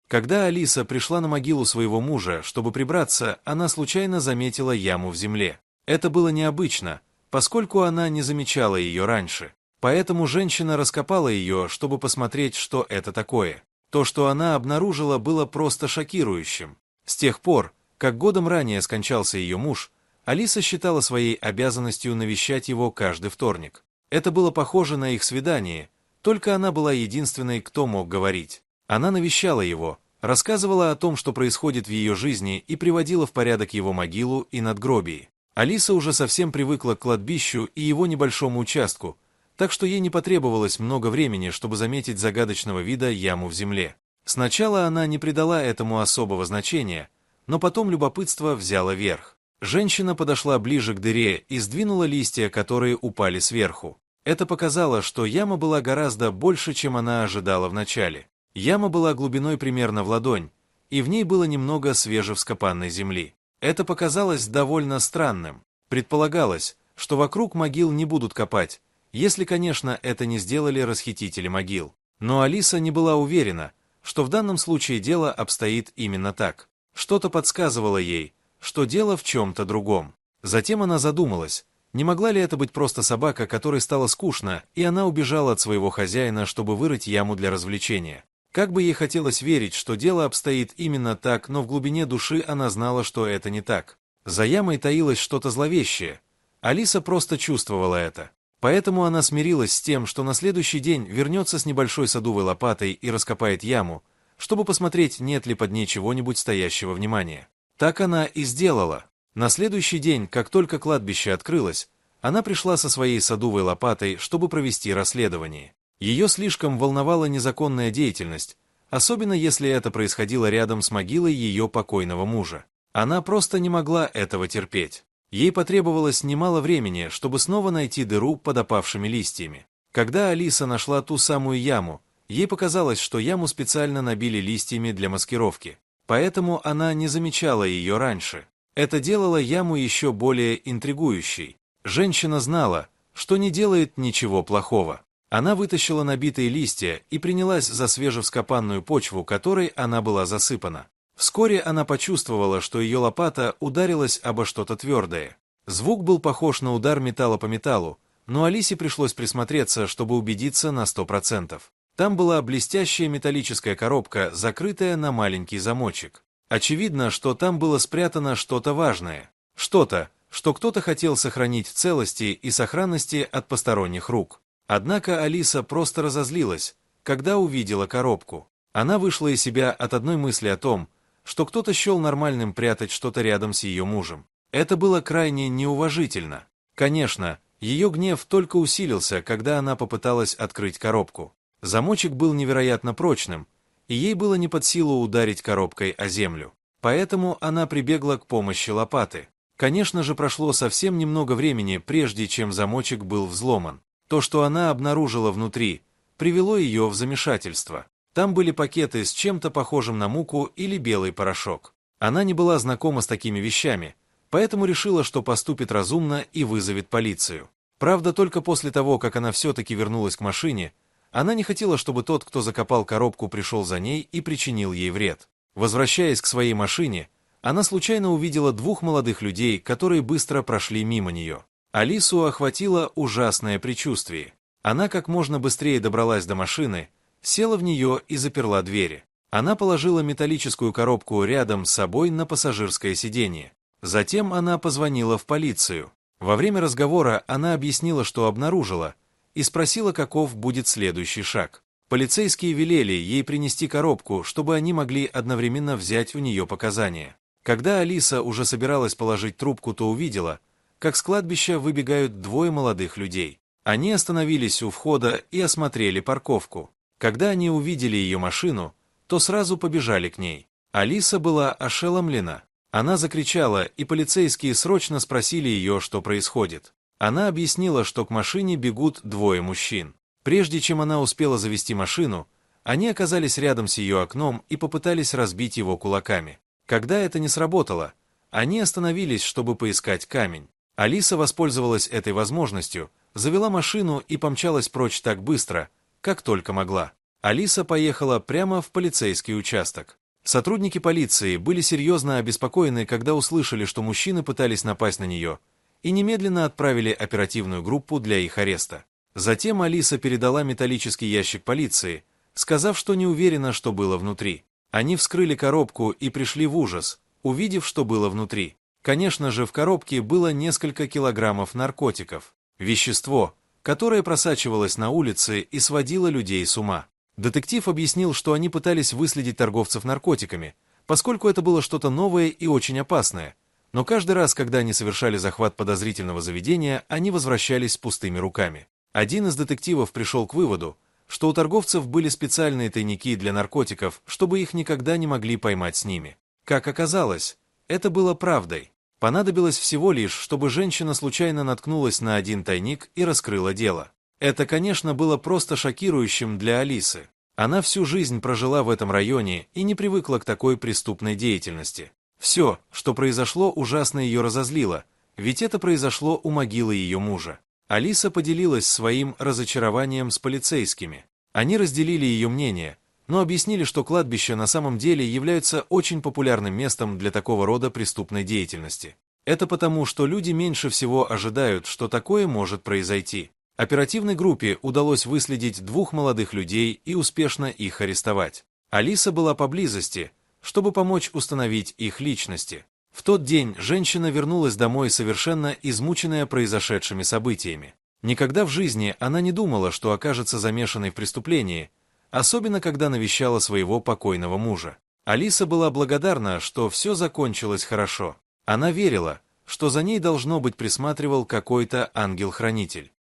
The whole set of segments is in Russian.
Когда Алиса пришла на могилу своего мужа, чтобы прибраться, она случайно заметила яму в земле. Это было необычно, поскольку она не замечала ее раньше. Поэтому женщина раскопала ее, чтобы посмотреть, что это такое. То, что она обнаружила, было просто шокирующим. С тех пор, как годом ранее скончался ее муж, Алиса считала своей обязанностью навещать его каждый вторник. Это было похоже на их свидание, только она была единственной, кто мог говорить. Она навещала его, рассказывала о том, что происходит в ее жизни, и приводила в порядок его могилу и надгробие. Алиса уже совсем привыкла к кладбищу и его небольшому участку, так что ей не потребовалось много времени, чтобы заметить загадочного вида яму в земле. Сначала она не придала этому особого значения, но потом любопытство взяло верх. Женщина подошла ближе к дыре и сдвинула листья, которые упали сверху. Это показало, что яма была гораздо больше, чем она ожидала вначале. Яма была глубиной примерно в ладонь, и в ней было немного свежевскопанной земли. Это показалось довольно странным. Предполагалось, что вокруг могил не будут копать, если, конечно, это не сделали расхитители могил. Но Алиса не была уверена, что в данном случае дело обстоит именно так. Что-то подсказывало ей, что дело в чем-то другом. Затем она задумалась, не могла ли это быть просто собака, которой стало скучно, и она убежала от своего хозяина, чтобы вырыть яму для развлечения. Как бы ей хотелось верить, что дело обстоит именно так, но в глубине души она знала, что это не так. За ямой таилось что-то зловещее. Алиса просто чувствовала это. Поэтому она смирилась с тем, что на следующий день вернется с небольшой садовой лопатой и раскопает яму, чтобы посмотреть, нет ли под ней чего-нибудь стоящего внимания. Так она и сделала. На следующий день, как только кладбище открылось, она пришла со своей садовой лопатой, чтобы провести расследование. Ее слишком волновала незаконная деятельность, особенно если это происходило рядом с могилой ее покойного мужа. Она просто не могла этого терпеть. Ей потребовалось немало времени, чтобы снова найти дыру под опавшими листьями. Когда Алиса нашла ту самую яму, ей показалось, что яму специально набили листьями для маскировки. Поэтому она не замечала ее раньше. Это делало яму еще более интригующей. Женщина знала, что не делает ничего плохого. Она вытащила набитые листья и принялась за свежевскопанную почву, которой она была засыпана. Вскоре она почувствовала, что ее лопата ударилась обо что-то твердое. Звук был похож на удар металла по металлу, но Алисе пришлось присмотреться, чтобы убедиться на 100%. Там была блестящая металлическая коробка, закрытая на маленький замочек. Очевидно, что там было спрятано что-то важное. Что-то, что кто-то хотел сохранить в целости и сохранности от посторонних рук. Однако Алиса просто разозлилась, когда увидела коробку. Она вышла из себя от одной мысли о том, что кто-то счел нормальным прятать что-то рядом с ее мужем. Это было крайне неуважительно. Конечно, ее гнев только усилился, когда она попыталась открыть коробку. Замочек был невероятно прочным, и ей было не под силу ударить коробкой о землю. Поэтому она прибегла к помощи лопаты. Конечно же, прошло совсем немного времени, прежде чем замочек был взломан. То, что она обнаружила внутри, привело ее в замешательство. Там были пакеты с чем-то похожим на муку или белый порошок. Она не была знакома с такими вещами, поэтому решила, что поступит разумно и вызовет полицию. Правда, только после того, как она все-таки вернулась к машине, она не хотела, чтобы тот, кто закопал коробку, пришел за ней и причинил ей вред. Возвращаясь к своей машине, она случайно увидела двух молодых людей, которые быстро прошли мимо нее. Алису охватило ужасное предчувствие. Она как можно быстрее добралась до машины, села в нее и заперла двери. Она положила металлическую коробку рядом с собой на пассажирское сиденье. Затем она позвонила в полицию. Во время разговора она объяснила, что обнаружила, и спросила, каков будет следующий шаг. Полицейские велели ей принести коробку, чтобы они могли одновременно взять у нее показания. Когда Алиса уже собиралась положить трубку, то увидела, как с кладбища выбегают двое молодых людей. Они остановились у входа и осмотрели парковку. Когда они увидели ее машину, то сразу побежали к ней. Алиса была ошеломлена. Она закричала, и полицейские срочно спросили ее, что происходит. Она объяснила, что к машине бегут двое мужчин. Прежде чем она успела завести машину, они оказались рядом с ее окном и попытались разбить его кулаками. Когда это не сработало, они остановились, чтобы поискать камень. Алиса воспользовалась этой возможностью, завела машину и помчалась прочь так быстро, как только могла. Алиса поехала прямо в полицейский участок. Сотрудники полиции были серьезно обеспокоены, когда услышали, что мужчины пытались напасть на нее, и немедленно отправили оперативную группу для их ареста. Затем Алиса передала металлический ящик полиции, сказав, что не уверена, что было внутри. Они вскрыли коробку и пришли в ужас, увидев, что было внутри. Конечно же, в коробке было несколько килограммов наркотиков. Вещество, которое просачивалось на улице и сводило людей с ума. Детектив объяснил, что они пытались выследить торговцев наркотиками, поскольку это было что-то новое и очень опасное. Но каждый раз, когда они совершали захват подозрительного заведения, они возвращались с пустыми руками. Один из детективов пришел к выводу, что у торговцев были специальные тайники для наркотиков, чтобы их никогда не могли поймать с ними. Как оказалось, это было правдой. Понадобилось всего лишь, чтобы женщина случайно наткнулась на один тайник и раскрыла дело. Это, конечно, было просто шокирующим для Алисы. Она всю жизнь прожила в этом районе и не привыкла к такой преступной деятельности. Все, что произошло, ужасно ее разозлило, ведь это произошло у могилы ее мужа. Алиса поделилась своим разочарованием с полицейскими. Они разделили ее мнение, но объяснили, что кладбища на самом деле являются очень популярным местом для такого рода преступной деятельности. Это потому, что люди меньше всего ожидают, что такое может произойти. Оперативной группе удалось выследить 2 молодых людей и успешно их арестовать. Алиса была поблизости, чтобы помочь установить их личности. В тот день женщина вернулась домой совершенно измученная произошедшими событиями. Никогда в жизни она не думала, что окажется замешанной в преступлении, особенно когда навещала своего покойного мужа. Алиса была благодарна, что все закончилось хорошо. Она верила, что за ней, должно быть, присматривал какой-то ангел-хранитель.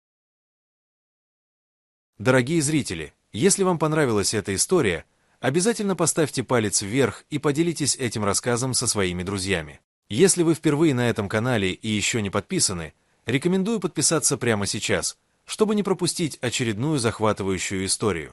Дорогие зрители, если вам понравилась эта история, обязательно поставьте палец вверх и поделитесь этим рассказом со своими друзьями. Если вы впервые на этом канале и еще не подписаны, рекомендую подписаться прямо сейчас, чтобы не пропустить очередную захватывающую историю.